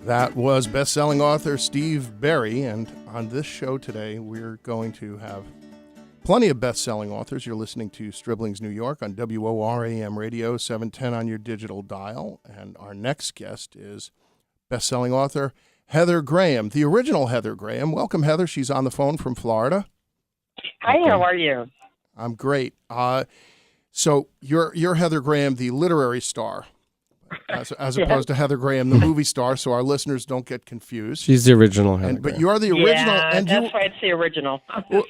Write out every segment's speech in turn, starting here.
That was best-selling author Steve Berry, and on this show today, we're going to have plenty of best-selling authors. You're listening to Stribling's New York on WORAM Radio, 710 on your digital dial, and our next guest is best-selling author Heather Graham, the original Heather Graham. Welcome, Heather. She's on the phone from Florida. Hi, how are you? I'm great. So you're Heather Graham, the literary star, as Yes. opposed to Heather Graham, the movie star, so our listeners don't get confused. She's the original Heather But Graham. you're the original. Yeah, and that's why it's the original.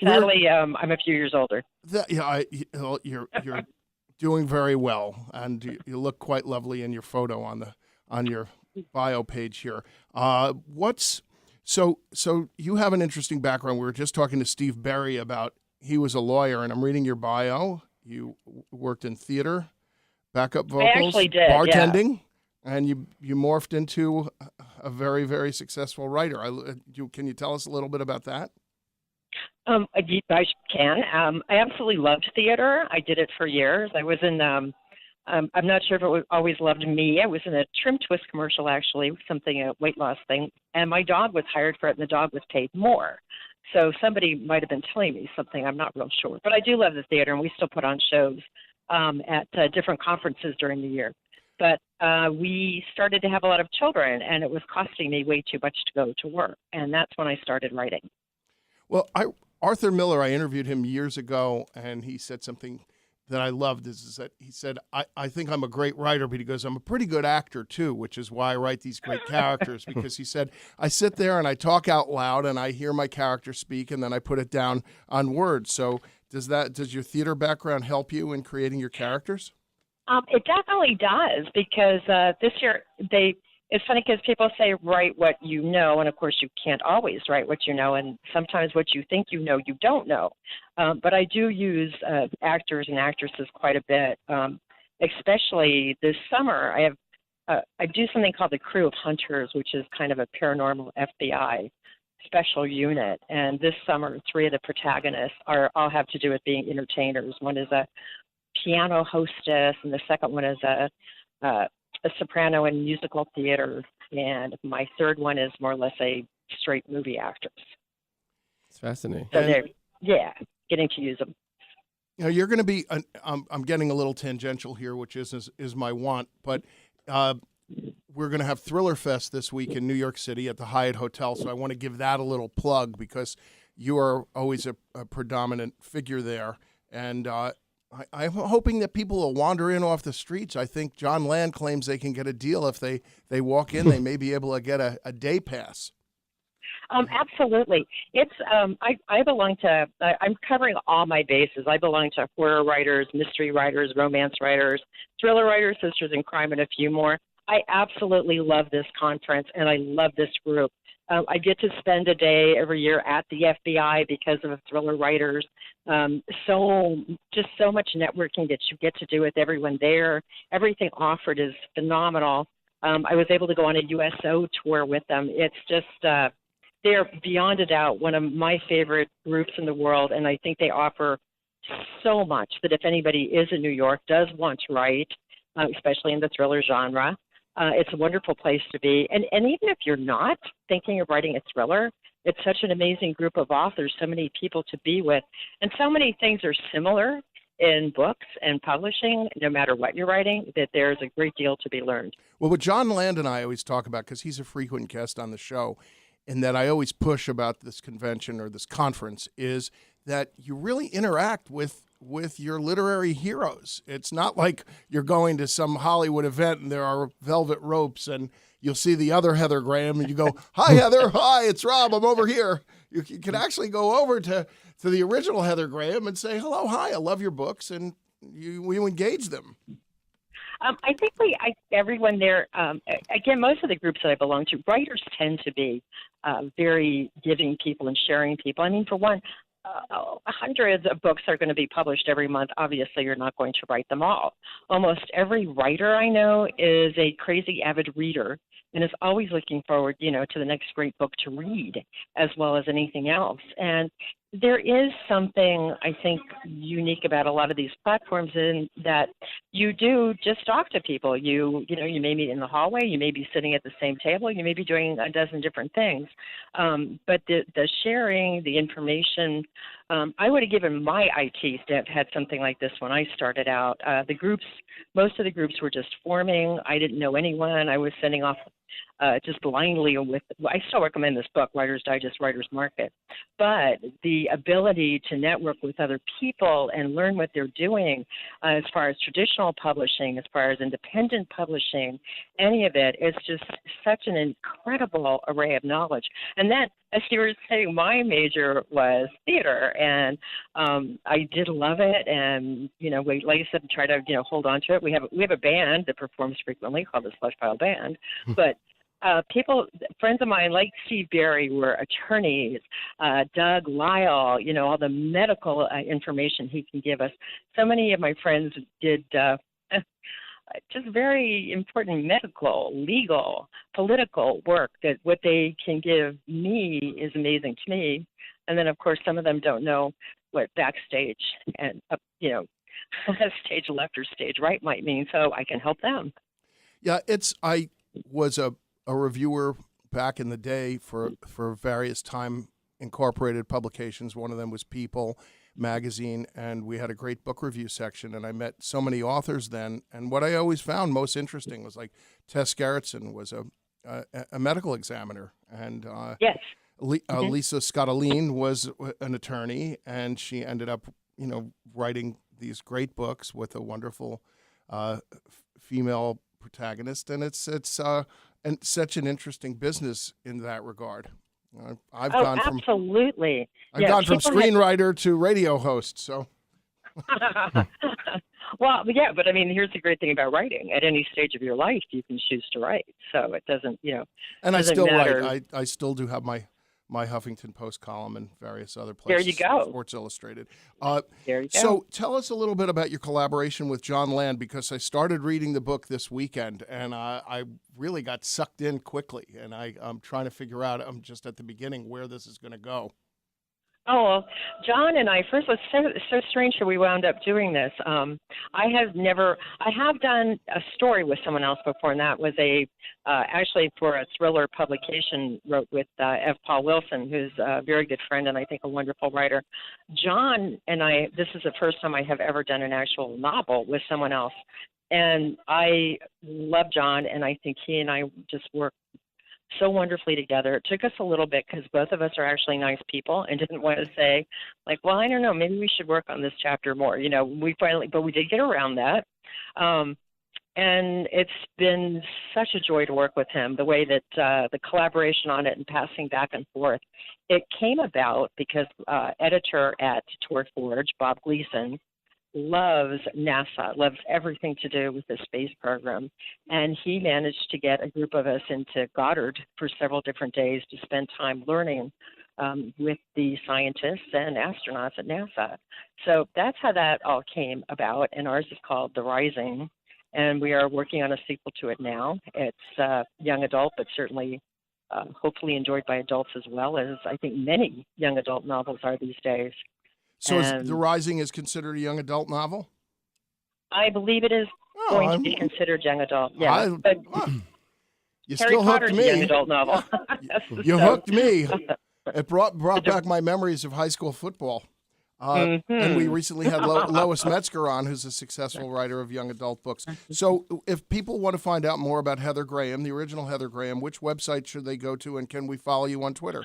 Sadly, I'm a few years older. You're doing very well, and you look quite lovely in your photo on your bio page here. So you have an interesting background. We were just talking to Steve Berry about he was a lawyer, and I'm reading your bio. You worked in theater, backup vocals, I actually did, bartending, and you morphed into a very, very successful writer. Can you tell us a little bit about that? I can. I absolutely loved theater. I did it for years. I was in, I'm not sure if it was always loved me. I was in a Trim Twist commercial, actually, a weight loss thing, and my dog was hired for it, and the dog was paid more. So somebody might have been telling me something. I'm not real sure. But I do love the theater, and we still put on shows at different conferences during the year. But we started to have a lot of children, and it was costing me way too much to go to work. And that's when I started writing. Well, Arthur Miller, I interviewed him years ago, and he said something that I loved is that he said, I think I'm a great writer, but he goes, I'm a pretty good actor too, which is why I write these great characters, because he said, I sit there and I talk out loud and I hear my character speak and then I put it down on words. So does your theater background help you in creating your characters? It definitely does, because this year it's funny because people say write what you know, and of course you can't always write what you know, and sometimes what you think you know, you don't know. But I do use actors and actresses quite a bit, especially this summer. I do something called the Crew of Hunters, which is kind of a paranormal FBI special unit. And this summer, 3 of the protagonists all have to do with being entertainers. One is a piano hostess, and the second one is a soprano in musical theater, and my third one is more or less a straight movie actress. It's fascinating. So getting to use them. You know, you're going to be. I'm getting a little tangential here, which is my want, but we're going to have Thriller Fest this week in New York City at the Hyatt Hotel. So I want to give that a little plug because you are always a predominant figure there, and I'm hoping that people will wander in off the streets. I think John Land claims they can get a deal if they walk in. They may be able to get a day pass. Absolutely. It's I belong to. I'm covering all my bases. I belong to horror writers, mystery writers, romance writers, thriller writers, sisters in crime, and a few more. I absolutely love this conference, and I love this group. I get to spend a day every year at the FBI because of thriller writers. So much networking that you get to do with everyone there. Everything offered is phenomenal. I was able to go on a USO tour with them. It's just they're beyond a doubt one of my favorite groups in the world, and I think they offer so much that if anybody is in New York, does want to write, especially in the thriller genre, it's a wonderful place to be. And even if you're not thinking of writing a thriller, it's such an amazing group of authors, so many people to be with, and so many things are similar in books and publishing, no matter what you're writing, that there's a great deal to be learned. Well, what John Land and I always talk about, because he's a frequent guest on the show, and that I always push about this convention or this conference, is that you really interact with your literary heroes. It's not like you're going to some Hollywood event and there are velvet ropes and you'll see the other Heather Graham and you go, hi, Heather. Hi, it's Rob. I'm over here. You can actually go over to the original Heather Graham and say, hello, hi, I love your books, and you engage them. I think everyone there, again, most of the groups that I belong to, writers tend to be very giving people and sharing people. I mean, for one, hundreds of books are going to be published every month. Obviously, you're not going to write them all. Almost every writer I know is a crazy avid reader and is always looking forward, to the next great book to read, as well as anything else. And There is something, I think, unique about a lot of these platforms in that you do just talk to people. You may meet in the hallway, you may be sitting at the same table, you may be doing a dozen different things. But the sharing, the information, I would have given my IT staff had something like this when I started out. Most of the groups were just forming. I didn't know anyone. I was sending off just blindly I still recommend this book, Writer's Digest, Writer's Market. But the ability to network with other people and learn what they're doing as far as traditional publishing, as far as independent publishing, any of it is just such an incredible array of knowledge. And then, as you were saying, my major was theater, and I did love it. And, we, like I said, try to, hold on to it. We have a band that performs frequently called the Slush Pile Band, but friends of mine like Steve Berry were attorneys, Doug Lyle, all the medical information he can give us. So many of my friends did just very important medical, legal, political work that what they can give me is amazing to me. And then, of course, some of them don't know what backstage and, stage left or stage right might mean, so I can help them. Yeah, I was a reviewer back in the day for various Time Incorporated publications. One of them was People magazine, and we had a great book review section, and I met so many authors then. And what I always found most interesting was like Tess Gerritsen was a medical examiner, and yes. Lisa Scottaline was an attorney, and she ended up writing these great books with a wonderful female protagonist, and it's and such an interesting business in that regard. I've gone from absolutely. I've gone from screenwriter to radio host. So, well, yeah, but I mean, here's the great thing about writing: at any stage of your life, you can choose to write. So it doesn't, And I still matter. write. I still do have my Huffington Post column and various other places. There you go. Sports Illustrated. There you go. So tell us a little bit about your collaboration with John Land, because I started reading the book this weekend, and I really got sucked in quickly, and I'm trying to figure out, I'm just at the beginning, where this is going to go. Oh, well, John and I, first, it's so strange that we wound up doing this. I have done a story with someone else before, and that was actually for a thriller publication, wrote with F. Paul Wilson, who's a very good friend and I think a wonderful writer. John and I, this is the first time I have ever done an actual novel with someone else. And I love John, and I think he and I just work so wonderfully together. It took us a little bit because both of us are actually nice people and didn't want to say, like, well, I don't know, maybe we should work on this chapter more. But we did get around that. And it's been such a joy to work with him, the way that the collaboration on it and passing back and forth. It came about because editor at Tor Forge, Bob Gleason, loves NASA, loves everything to do with the space program. And he managed to get a group of us into Goddard for several different days to spend time learning with the scientists and astronauts at NASA. So that's how that all came about. And ours is called The Rising. And we are working on a sequel to it now. It's young adult, but certainly hopefully enjoyed by adults as well, as I think many young adult novels are these days. So The Rising is considered a young adult novel? I believe it is going to be considered young adult. Yeah, but you Harry still Potter's hooked me. A young adult novel. You hooked me. It brought back my memories of high school football. And we recently had Lois Metzger on, who's a successful writer of young adult books. So if people want to find out more about Heather Graham, the original Heather Graham, which website should they go to, and can we follow you on Twitter?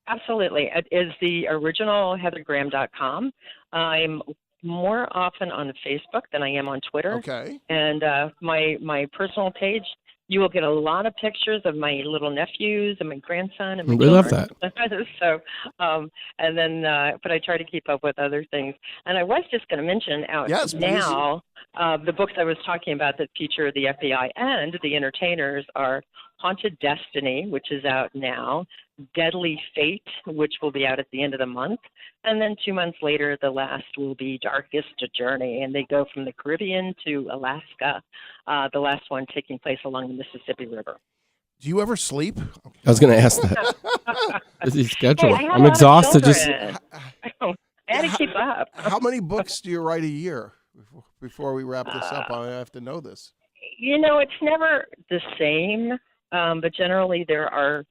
Absolutely. It is the original heathergraham.com. I'm more often on Facebook than I am on Twitter. Okay. And my personal page, you will get a lot of pictures of my little nephews and my grandson and my We love that. So, and then, but I try to keep up with other things. And I was just going to mention now, the books I was talking about that feature the FBI and the entertainers are Haunted Destiny, which is out now, Deadly Fate, which will be out at the end of the month, and then 2 months later, the last will be Darkest Journey, and they go from the Caribbean to Alaska, the last one taking place along the Mississippi River. Do you ever sleep? I was going to ask that. Busy schedule. Hey, I had I'm a lot of exhausted. Just children. I had to keep up. How many books do you write a year? Before we wrap this up, I have to know this. It's never the same, but generally there are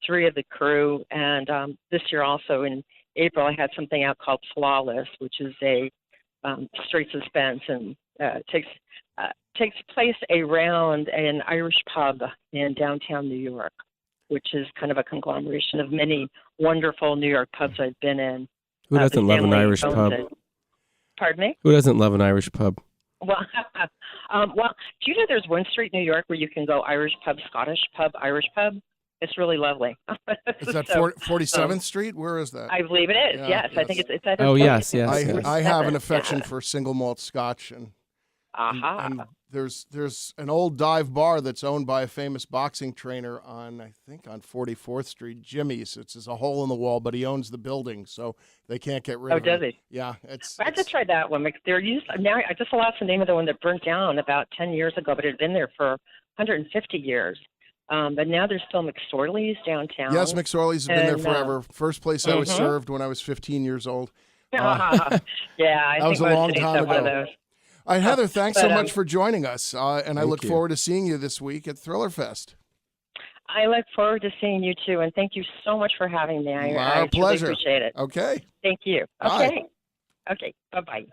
3 of the crew. And this year also in April, I had something out called Flawless, which is a straight suspense and takes place around an Irish pub in downtown New York, which is kind of a conglomeration of many wonderful New York pubs I've been in. who doesn't love an family Irish owns pub? it. Pardon me? Who doesn't love an Irish pub? Well, do you know there's one street in New York where you can go Irish pub, Scottish pub, Irish pub? It's really lovely. Is that 47th Street? Where is that? I believe it is. Yeah, Yes, I think it's at. Oh, yes. I have an affection for single malt Scotch, and there's an old dive bar that's owned by a famous boxing trainer on 44th Street, Jimmy's. It's a hole in the wall, but he owns the building, so they can't get rid of it. Oh, does he? Yeah, I have to try that one because now I just lost the name of the one that burnt down about 10 years ago, but it had been there for 150 years. But now there's still McSorley's downtown. Yes, McSorley's has been there forever. First place I was served when I was 15 years old. I that was a long time ago. One of those. All right, Heather, thanks so much for joining us, and I look you. forward to seeing you this week at Thriller Fest. I look forward to seeing you too, and thank you so much for having me. I Our pleasure. Really appreciate it. Okay. Thank you. Bye. Okay. Okay. Bye-bye.